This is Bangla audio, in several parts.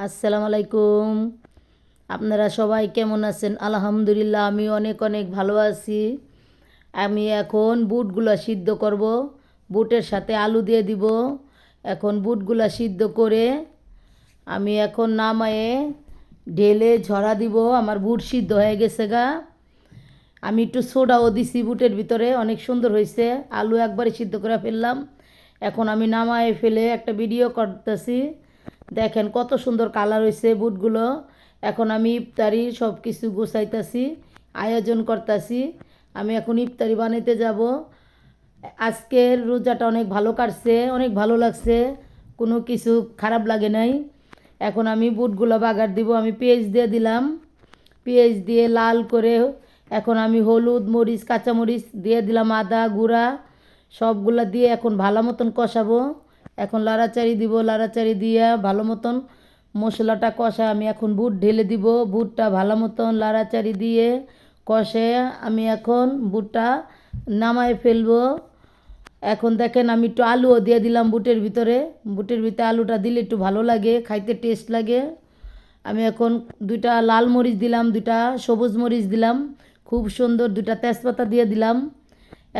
আসসালামু আলাইকুম। আপনারা সবাই কেমন আছেন? আলহামদুলিল্লাহ আমি অনেক অনেক ভালো আছি। আমি এখন বুটগুলো সিদ্ধ করব। বুটের সাথে আলু দিয়ে দিব। এখন বুটগুলো সিদ্ধ করে আমি এখন নামায়ে ঢেলে ঝরা দিব। আমার বুট সিদ্ধ হয়ে গেছে গা। আমি একটু সোডাও দিছি বুটের ভিতরে, অনেক সুন্দর হয়েছে। আলু একবারে সিদ্ধ করে ফেললাম। এখন আমি নামায়ে ফেলে একটা ভিডিও করতেছি। দেখেন কত সুন্দর কালার হয়েছে বুটগুলো। এখন আমি ইফতারি সব কিছু গুছাইতেছি, আয়োজন করতেছি। আমি এখন ইফতারি বানাইতে যাব। আজকের রোজাটা অনেক ভালো কাটছে, অনেক ভালো লাগছে, কোনো কিছু খারাপ লাগে নাই। এখন আমি বুটগুলো বাগার দিব। আমি পেঁয়াজ দিয়ে দিলাম, পেঁয়াজ দিয়ে লাল করে এখন আমি হলুদ মরিচ কাঁচামরিচ দিয়ে দিলাম, আদা গুঁড়া সবগুলা দিয়ে এখন ভালো মতন কষাবো। এখন লাড়াচাড়ি দিব, লাড়াচাড়ি দিয়ে ভালো মতন মশলাটা কষা আমি এখন বুট ঢেলে দিব। বুটটা ভালো মতন লাড়াচাড়ি দিয়ে কষে আমি এখন বুটটা নামায় ফেলবো। এখন দেখেন আমি একটু আলুও দিয়ে দিলাম বুটের ভিতরে। বুটের ভিতরে আলুটা দিলে একটু ভালো লাগে, খাইতে টেস্ট লাগে। আমি এখন দুইটা লাল মরিচ দিলাম, দুইটা সবুজ মরিচ দিলাম, খুব সুন্দর দুইটা তেজপাতা দিয়ে দিলাম।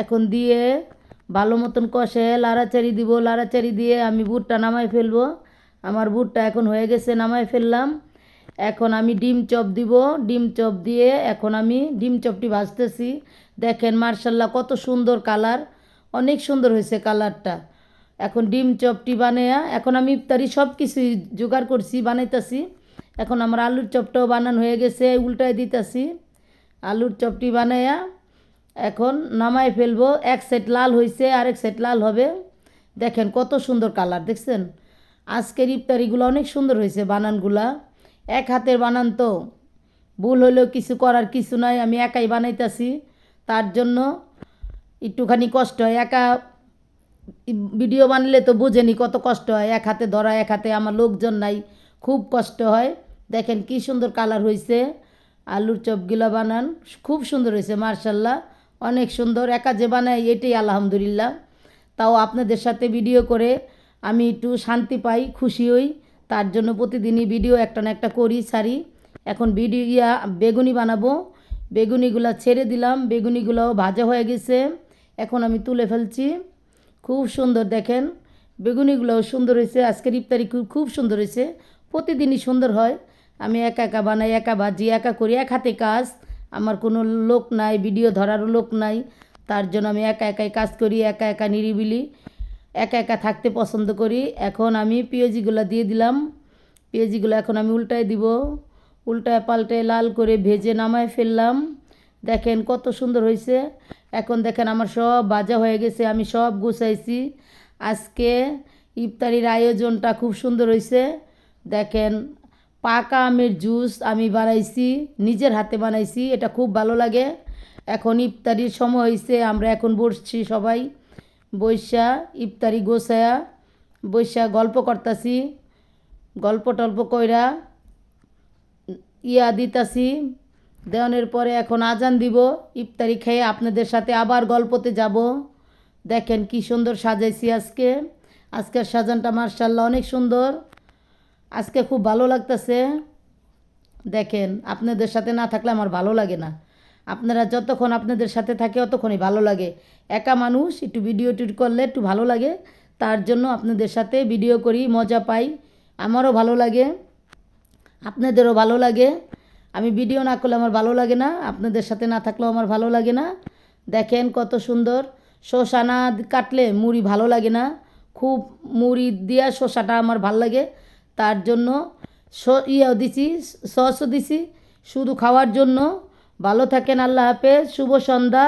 এখন দিয়ে ভালো মতন কষে লাড়াচাড়ি দিব, লাড়াচাড়ি দিয়ে আমি বুটটা নামাই ফেলবো। আমার বুটটা এখন হয়ে গেছে, নামাই ফেললাম। এখন আমি ডিম চপ দিব, ডিম চপ দিয়ে এখন আমি ডিম চপটি ভাজতেছি। দেখেন মার্শাল্লাহ কত সুন্দর কালার, অনেক সুন্দর হয়েছে কালারটা। এখন ডিম চপটি বানাইয়া এখন আমি ইফতারি সব কিছুই জোগাড় করছি, বানাইতেছি। এখন আমার আলুর চপটাও বানানো হয়ে গেছে, উল্টায় দিতেছি। আলুর চপটি বানাইয়া এখন নামাই ফেলবো। এক সাইড লাল হয়েছে, আরেক সাইড লাল হবে। দেখেন কত সুন্দর কালার, দেখছেন? আজকের ইফতারিগুলো অনেক সুন্দর হয়েছে বানানগুলা। এক হাতের বানান তো ভুল হলেও কিছু করার কিছু নাই, আমি একাই বানাইতেছি। তার জন্য একটুখানি কষ্ট হয়। একা ভিডিও বানালে তো বোঝেনি কত কষ্ট হয়, এক হাতে ধরা, এক হাতে আমার লোকজন নাই, খুব কষ্ট হয়। দেখেন কি সুন্দর কালার হয়েছে। আলুর চপগুলো বানান খুব সুন্দর হয়েছে মার্শাল্লাহ, অনেক সুন্দর। একা যে বানাই এটাই আলহামদুলিল্লাহ। তাও আপনাদের সাথে ভিডিও করে আমি একটু শান্তি পাই, খুশি হই। তার জন্য প্রতিদিনই ভিডিও একটা না একটা করি, ছাড়ি। এখন ভিডিও বেগুনি বানাবো। বেগুনিগুলো ছেড়ে দিলাম, বেগুনিগুলোও ভাজা হয়ে গেছে। এখন আমি তুলে ফেলছি। খুব সুন্দর দেখেন, বেগুনিগুলোও সুন্দর হয়েছে। আজকের ইফতারি খুব সুন্দর হয়েছে। প্রতিদিনই সুন্দর হয়। আমি একা একা বানাই, একা ভাজি, একা করি, এক হাতে কাজ। আমার কোনো লোক নাই, ভিডিও ধরারও লোক নাই। তার জন্য আমি একা একাই কাজ করি, একা একা নিরিবিলি একা একা থাকতে পছন্দ করি। এখন আমি পেঁয়াজিগুলো দিয়ে দিলাম। পেঁয়াজিগুলো এখন আমি উল্টায় দিব, উল্টায় পাল্টায় লাল করে ভেজে নামায় ফেললাম। দেখেন কত সুন্দর হয়েছে। এখন দেখেন আমার সব ভাজা হয়ে গেছে, আমি সব গুছাইছি। আজকে ইফতারির আয়োজনটা খুব সুন্দর হয়েছে। দেখেন পাকা আমের জুস আমি বানাইছি, নিজের হাতে বানাইছি, এটা খুব ভালো লাগে। এখন ইফতারির সময় হয়েছে, আমরা এখন বসছি সবাই, বৈশা ইফতারি গোছায়া বৈশা গল্প করতাছি। গল্প টল্প কইরা দিতাছি। দেওয়ানোর পরে এখন আজান দিব। ইফতারি খেয়ে আপনাদের সাথে আবার গল্পতে যাব। দেখেন কি সুন্দর সাজাইছি আজকে। আজকের সাজানটা মার্শাল্লাহ অনেক সুন্দর। আজকে খুব ভালো লাগতেছে। দেখেন আপনাদের সাথে না থাকলে আমার ভালো লাগে না। আপনারা যতক্ষণ আপনাদের সাথে থাকে ততক্ষণই ভালো লাগে। একা মানুষ একটু ভিডিও টিট করলে একটু ভালো লাগে। তার জন্য আপনাদের সাথে ভিডিও করি, মজা পাই, আমারও ভালো লাগে, আপনাদেরও ভালো লাগে। আমি ভিডিও না করলে আমার ভালো লাগে না, আপনাদের সাথে না থাকলেও আমার ভালো লাগে না। দেখেন কত সুন্দর। শসা না কাটলে মুড়ি ভালো লাগে না। খুব মুড়ি দিয়া শসাটা আমার ভালো লাগে। তার জন্য দিছি, সসও দিছি শুধু খাওয়ার জন্য। ভালো থাকেন, আল্লাহ হাফেজ, শুভ সন্ধ্যা।